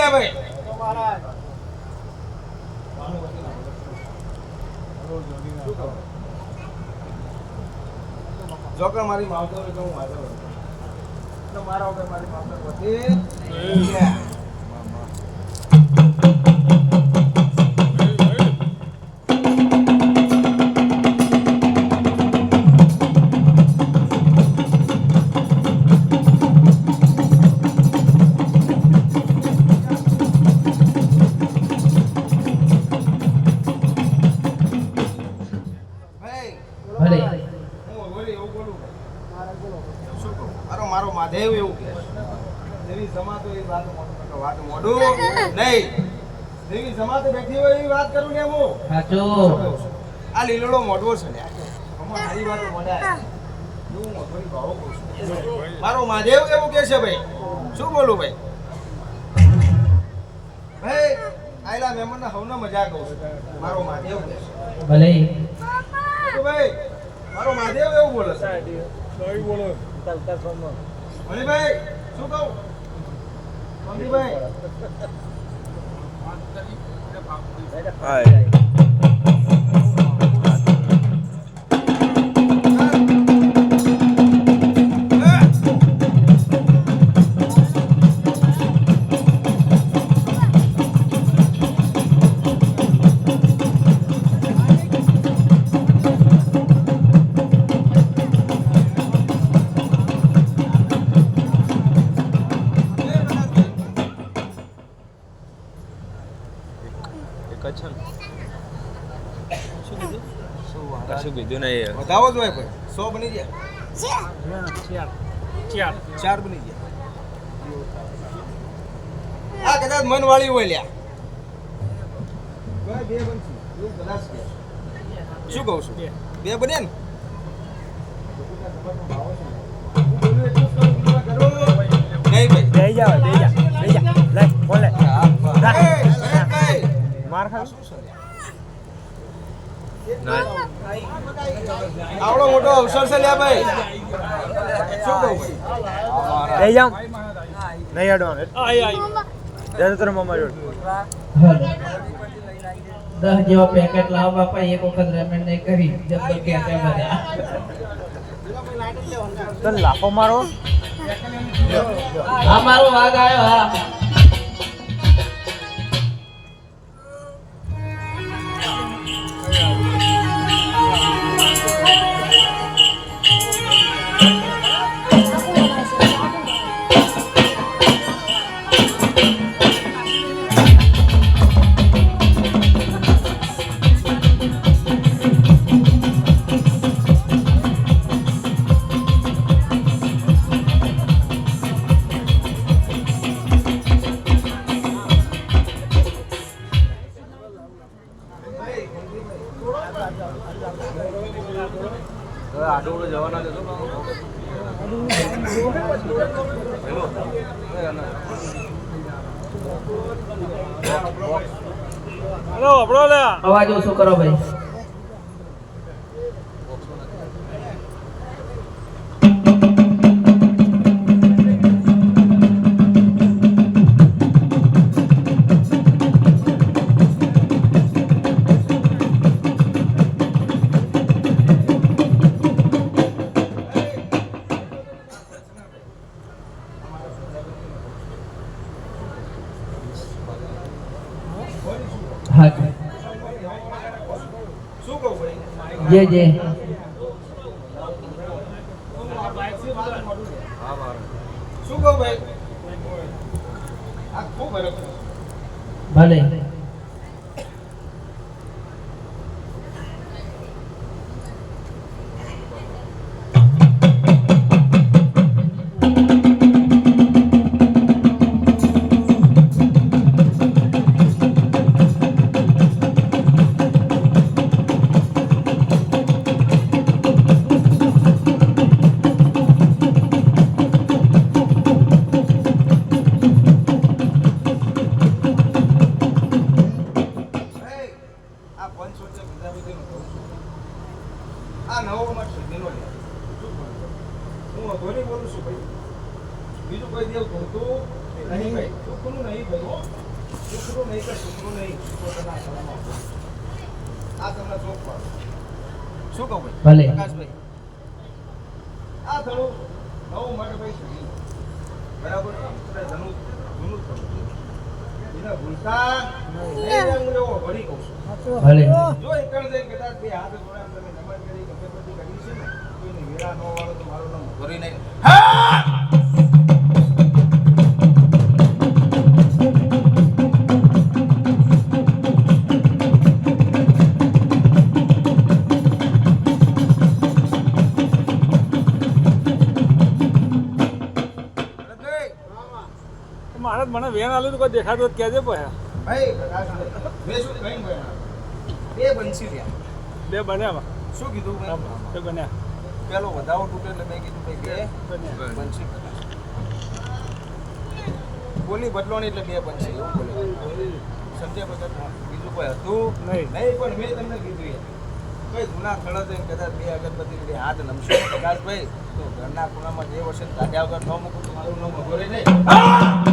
લ્યા ભાઈ જોકર મારી માવતો ને કહું મારો તો મારા વગર મારી માવતો પોતે મારો માધેવ એવું કે દેવી સમાતો એ વાત મોઢું નહીં દેવી સમાતો બેઠી હોય એવી વાત કરું ને હું સાચો આ લીલોડો મોઢવો છે ને મારી વાત મોઢા હું મોઢોની ભાવો કહું છું મારો માધેવ એવું કે છે ભાઈ શું બોલું ભાઈ ભાઈ આયલા મહેમાનના હવના મજા કહું છું મારો માધેવ કે છે ભલે તો ભાઈ મારો માધેવ એવું બોલે છે સહી બોલો મણિભાઈ શું કહું મણિભાઈ શું કીધું નહીં બતાવો જ હોય ભાઈ 100 બની ગયા ચાર બની ગયા આ કદાચ મન વાળી હોય લ્યા બે બનશે એવું કદાચ શું કહું છું બે બને ને નહીં ભાઈ બે જા લે બોલે માર ખા આવડો મોટો અવસર છે લ્યા ભાઈ શું કહું લઈ જાવ નહીં અડવાનું જરા તર મમ્મા જોડ 10 જેવા પેકેટ લાવ બાપા એક વખત રેમેન્ડ નહીં કરી જબર કે ભર્યા તન લાફો મારો આ મારો વાગ આવ્યો હા આડોડો જવાના જતો હેલો આપણો અવાજ ઓછો કરો ભાઈ હા શું કહું ભાઈ જે જે શું કહું ભાઈ આ ખૂબ બરાબર ભલે આ નવો મત છે મેનો લે હું ધોની બોલું છું ભાઈ બીજું કોઈ દેવ કહું તો નહીં ભાઈ, છોકરું નહીં ભાઈ, હો. છોકરું નહીં કે છોકરું નહીં. પોતાના ઘરમાં. આ તમને શોખ પાડો. શું કહું ભાઈ? ભલે. પ્રકાશભાઈ. આ થોડું નવું માટે ભાઈ સુધી. બરાબર? આપણે જૂનું થવું જોઈએ. એને ભૂલતા નહીં. હું એવો ભરી કહું છું. ભલે જો એકણ જઈને કદાચ બે હાથ જોડે આમ તમે નમન કરી ગમે બધી કરી છે ને કોઈને વેરા ન વાળો તો મારું નામ ભરી નહીં. મહારાજ મને વેણ આલું તો કોઈ દેખાતું હોય તો કહેજે પછી. ભાઈ પ્રકાશભાઈ, મેં શું કઈ ભણ્યા? બે બંસી રહ્યા. બે બન્યા શું કીધું મેં? બે બન્યા પેલો વધાવો તૂટે એટલે મેં કીધું ભાઈ બે બન્યા. બંસી. બોલી બદલોણી એટલે બે બંસી એવું બોલે. સમજ્યા બધા? બીજું કોઈ હતું નહીં. નહીં, પણ મેં તમને કીધું યાર. કઈ ગુના ખડા થઈને કદાચ બે અગરબત્તી લઈને હાથ નમશો પ્રકાશભાઈ તો ઘરના ખૂણામાં જે વર્ષે કાઢ્યા વગર ન મૂકું તો મારું નામ અઘોરે નહીં.